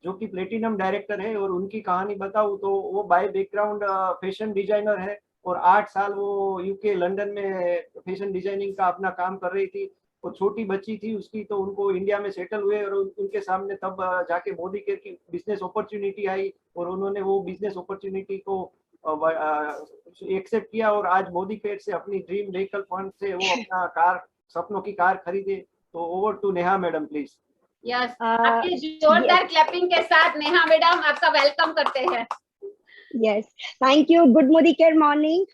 जो कि platinum director है, और उनकी कहानी बताऊं तो वो बाय बैकग्राउंड फैशन डिजाइनर है, और 8 साल वो यूके लंदन में फैशन डिजाइनिंग का अपना काम कर रही थी। वो छोटी बच्ची थी उसकी, तो उनको इंडिया में सेटल हुए, और उनके सामने तब जाके मोदी केयर की बिजनेस अपॉर्चुनिटी आई, और उन्होंने वो बिजनेस अपॉर्चुनिटी को एक्सेप्ट किया, और आज मोदी केयर से अपनी ड्रीम व्हीकल फंड से वो अपना कार, सपनों की कार खरीदे। तो over to Neha madam please. Yes, आपकी जोरदार क्लैपिंग के साथ नेहा मैडम आपका वेलकम करते हैं। Yes, thank you. Good Modi Care morning.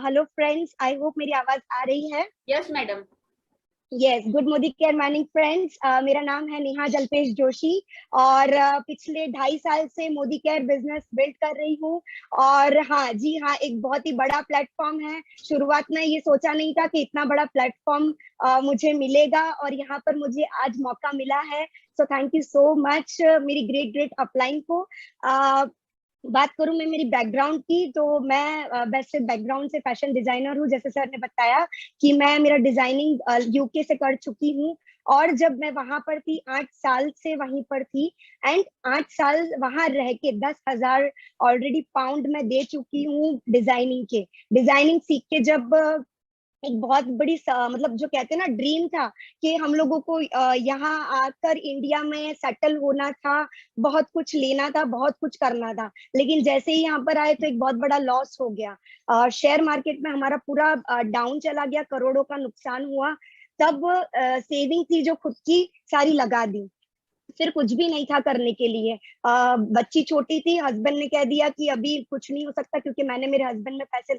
Hello friends. I hope मेरी आवाज आ रही है? Yes, madam. Yes, Good Modi Care morning friends. मेरा नाम है नेहा जल्पेश जोशी, और पिछले 2.5 साल से मोदी केयर बिजनेस बिल्ड कर रही हूँ। और हाँ जी हाँ, एक बहुत ही बड़ा प्लेटफॉर्म है। शुरुआत में ये सोचा नहीं था कि इतना बड़ा प्लेटफॉर्म मुझे मिलेगा, और यहाँ पर मुझे आज मौका मिला है। सो थैंक यू सो मच मेरी ग्रेट ग्रेट अपलाइन को। बात करूं मैं मेरी बैकग्राउंड की, तो मैं वैसे बैकग्राउंड से फैशन डिजाइनर हूं। जैसे सर ने बताया कि मैं मेरा डिजाइनिंग यूके से कर चुकी हूं, और जब मैं वहां पर थी 8 साल से वहीं पर थी, एंड 8 साल वहां रह के 10,000 ऑलरेडी पाउंड मैं दे चुकी हूँ डिजाइनिंग के। डिजाइनिंग सीख के जब एक बहुत बड़ी मतलब जो कहते हैं ना ड्रीम था कि हम लोगों को यहाँ आकर इंडिया में सेटल होना था, बहुत कुछ लेना था, बहुत कुछ करना था। लेकिन जैसे ही यहाँ पर आए तो एक बहुत बड़ा लॉस हो गया। शेयर मार्केट में हमारा पूरा डाउन चला गया, करोड़ों का नुकसान हुआ। तब सेविंग थी जो खुद की सारी लगा दी, फिर कुछ भी नहीं था करने के लिए। बच्ची छोटी थी, हस्बैंड ने कह दिया कि अभी कुछ नहीं हो सकता, क्योंकि मैंने मेरे हस्बैंड में पैसे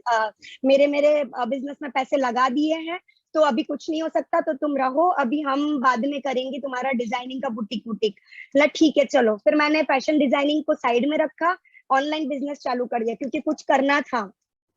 मेरे बिजनेस में पैसे लगा दिए हैं, तो अभी कुछ नहीं हो सकता, तो तुम रहो, अभी हम बाद में करेंगे तुम्हारा डिजाइनिंग का बुटीक बुटीक। ठीक है चलो। फिर मैंने फैशन डिजाइनिंग को साइड में रखा, ऑनलाइन बिजनेस चालू कर दिया, क्योंकि कुछ करना था।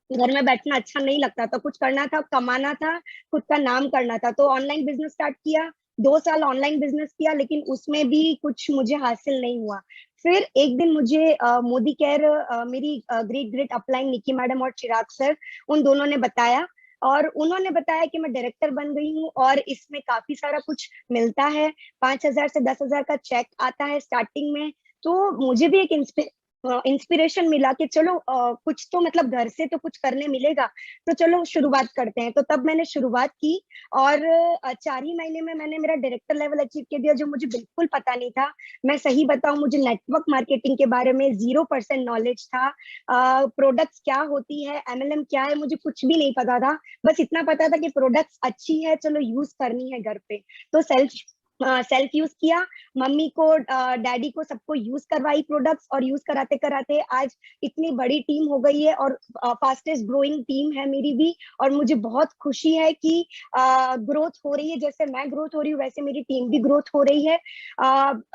घर में बैठना अच्छा नहीं लगता, तो कुछ करना था, कमाना था, खुद का नाम करना था। तो ऑनलाइन बिजनेस स्टार्ट किया, 2 साल ऑनलाइन बिजनेस किया, लेकिन उसमें भी कुछ मुझे हासिल नहीं हुआ। फिर एक दिन मुझे मोदी केयर मेरी ग्रेट ग्रेट अपलाइन निकी मैडम और चिराग सर, उन दोनों ने बताया, और उन्होंने बताया कि मैं डायरेक्टर बन गई हूँ, और इसमें काफी सारा कुछ मिलता है। 5,000 से 10,000 का चेक आता है स्टार्टिंग में। तो मुझे भी एक इंस्पिरेशन मिला कि चलो कुछ तो मतलब घर से तो कुछ करने मिलेगा, तो चलो शुरुआत करते हैं। तो तब मैंने शुरुआत की, और 4 ही महीने में मैंने मेरा डायरेक्टर लेवल अचीव कर दिया, जो मुझे बिल्कुल पता नहीं था। मैं सही बताऊं, मुझे नेटवर्क मार्केटिंग के बारे में 0% नॉलेज था। प्रोडक्ट्स क्या होती है, MLM क्या है, मुझे कुछ भी नहीं पता था। बस इतना पता था कि प्रोडक्ट्स अच्छी है, चलो यूज करनी है घर पे। तो सेल्फ यूज किया, मम्मी को डैडी को सबको यूज करवाई प्रोडक्ट्स, और यूज कराते कराते आज इतनी बड़ी टीम हो गई है, और फास्टेस्ट ग्रोइंग टीम है मेरी भी। और मुझे बहुत खुशी है कि ग्रोथ हो रही है, जैसे मैं ग्रोथ हो रही हूँ वैसे मेरी टीम भी ग्रोथ हो रही है।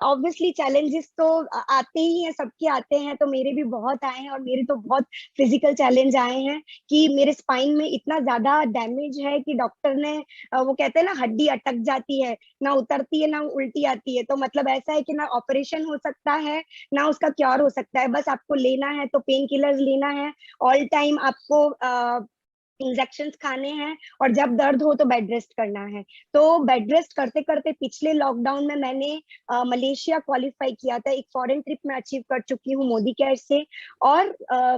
ऑब्वियसली चैलेंजेस तो आते ही हैं, सबके आते हैं, तो मेरे भी बहुत आए हैं, और मेरे तो बहुत फिजिकल चैलेंज आए हैं कि मेरे स्पाइन में इतना ज्यादा डैमेज है कि डॉक्टर ने वो कहते हैं ना, हड्डी अटक जाती है, ना उतरती है ना उल्टी आती है। तो मतलब ऐसा है कि ना ऑपरेशन हो सकता है ना उसका क्योर हो सकता है, बस आपको लेना है तो पेन किलर्स लेना है, ऑल टाइम आपको इंजेक्शंस खाने हैं, और जब दर्द हो तो बेड रेस्ट करना है। तो बेड रेस्ट करते करते पिछले लॉकडाउन में मैंने मलेशिया क्वालिफाई किया था, एक फॉरेन ट्रिप में अचीव कर चुकी हूँ मोदी केयर से। और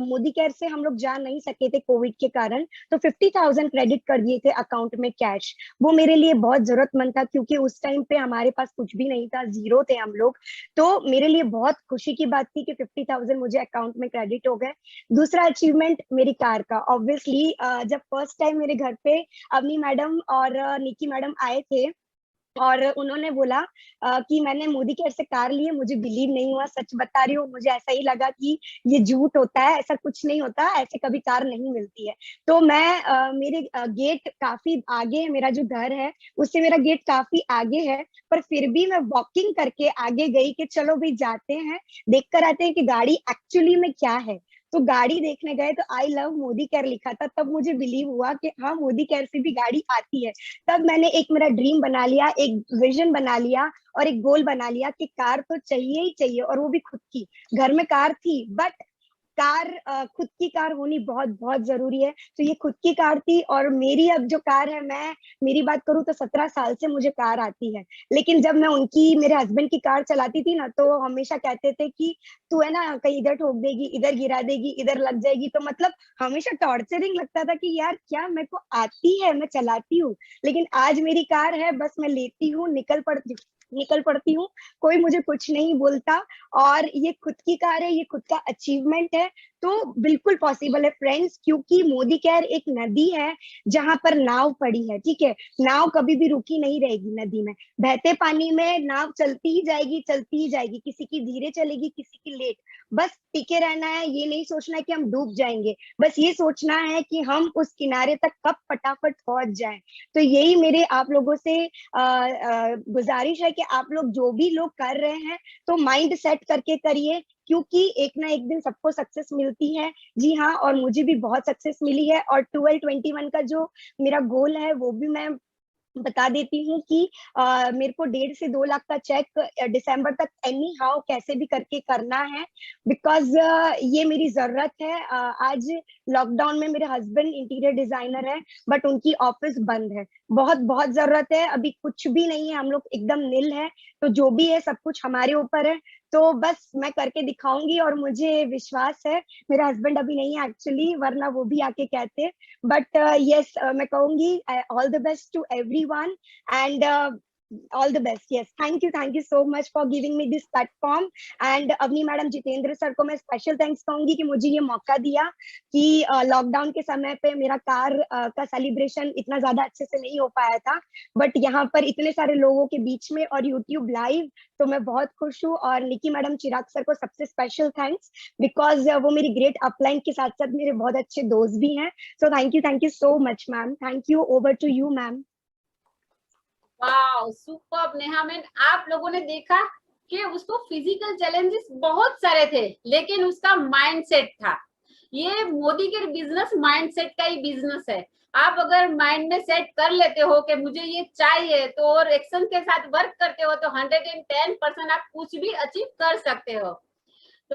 मोदी केयर से हम लोग जा नहीं सके थे कोविड के कारण, तो 50,000 क्रेडिट कर दिए थे अकाउंट में कैश। वो मेरे लिए बहुत जरूरतमंद था, क्योंकि उस टाइम पे हमारे पास कुछ भी नहीं था, जीरो थे हम लोग। तो मेरे लिए बहुत खुशी की बात थी कि 50,000 मुझे अकाउंट में क्रेडिट हो गए। दूसरा अचीवमेंट मेरी कार का, ऑब्वियसली जब फर्स्ट टाइम मेरे घर पे अवनी मैडम और निकी मैडम आए थे, और उन्होंने बोला कि मैंने मोदी केयर से कार ली है, मुझे बिलीव नहीं हुआ, सच बता रही हूँ। मुझे ऐसा ही लगा कि ये झूठ होता है, ऐसा कुछ नहीं होता, ऐसे कभी कार नहीं मिलती है। तो मैं मेरे गेट काफी आगे है, मेरा जो घर है उससे मेरा गेट काफी आगे है, पर फिर भी मैं वॉकिंग करके आगे गई कि चलो भाई जाते हैं, देख कर आते हैं कि गाड़ी एक्चुअली में क्या है। तो गाड़ी देखने गए तो आई लव मोदी केयर लिखा था, तब मुझे बिलीव हुआ कि हाँ मोदी केयर से भी गाड़ी आती है। तब मैंने एक मेरा ड्रीम बना लिया, एक विजन बना लिया, और एक गोल बना लिया कि कार तो चाहिए ही चाहिए, और वो भी खुद की। घर में कार थी, बट कार खुद की कार होनी बहुत बहुत जरूरी है। तो ये खुद की कार थी, और मेरी अब जो कार है, मेरी बात करूँ तो 17 साल से मुझे कार आती है। लेकिन जब मैं मेरे हस्बैंड की कार चलाती थी ना, तो हमेशा कहते थे कि तू है ना कहीं इधर ठोक देगी, इधर गिरा देगी, इधर लग जाएगी। तो मतलब हमेशा टॉर्चरिंग लगता था कि यार क्या मेरे को आती है, मैं चलाती हूँ। लेकिन आज मेरी कार है, बस मैं लेती हूँ, निकल पड़ती हूँ, कोई मुझे कुछ नहीं बोलता। और ये खुद की कार है, ये खुद का अचीवमेंट है। तो बिल्कुल पॉसिबल है फ्रेंड्स, क्योंकि मोदी केयर एक नदी है जहां पर नाव पड़ी है। ठीक है, नाव कभी भी रुकी नहीं रहेगी नदी में, बहते पानी में नाव चलती ही जाएगी, चलती ही जाएगी। किसी की धीरे चलेगी, किसी की लेट। बस टिके रहना है, ये नहीं सोचना है कि हम डूब जाएंगे, बस ये सोचना है कि हम उस किनारे तक कब फटाफट पहुंच जाएं। तो यही मेरे आप लोगों से गुजारिश है कि आप लोग जो भी लोग कर रहे हैं, तो माइंड सेट करके करिए, क्योंकि एक ना एक दिन सबको सक्सेस मिलती है। जी हाँ, और मुझे भी बहुत सक्सेस मिली है। और 1221 का जो मेरा गोल है, वो भी मैं बता देती हूँ कि मेरे को 1.5 से 2 लाख का चेक दिसंबर तक एनी हाउ कैसे भी करके करना है, बिकॉज ये मेरी जरूरत है। आज लॉकडाउन में मेरे हस्बैंड इंटीरियर डिजाइनर है, बट उनकी ऑफिस बंद है। बहुत बहुत जरूरत है, अभी कुछ भी नहीं है, हम लोग एकदम निल है। तो जो भी है सब कुछ हमारे ऊपर है। तो बस मैं करके दिखाऊंगी, और मुझे विश्वास है, मेरा हस्बैंड अभी नहीं है एक्चुअली, वरना वो भी आके कहते। बट yes, मैं कहूंगी all the best to everyone, and all the best. Yes, thank you so much for giving me this platform. And Avani madam, Jitendra sir को मैं स्पेशल थैंक्स कहूंगी कि मुझे ये मौका दिया कि लॉकडाउन के समय पे मेरा कार का सेलिब्रेशन इतना ज्यादा अच्छे से नहीं हो पाया था, बट यहाँ पर इतने सारे लोगों के बीच में और यूट्यूब लाइव, तो मैं बहुत खुश हूँ। और निकी मैडम, चिराग सर को सबसे स्पेशल थैंक्स, बिकॉज वो मेरी ग्रेट अपलाइन के साथ साथ मेरे बहुत अच्छे दोस्त भी हैं। So thank you so much ma'am. Thank you, over to you ma'am. Wow, superb Neha ma'am. आप लोगों ने देखा कि उसको फिजिकल चैलेंजेस बहुत सारे थे, लेकिन उसका माइंडसेट था। ये मोदी के बिजनेस माइंडसेट का ही बिजनेस है। आप अगर माइंड में सेट कर लेते हो कि मुझे ये चाहिए, तो और एक्शन के साथ वर्क करते हो, तो 110% आप कुछ भी अचीव कर सकते हो।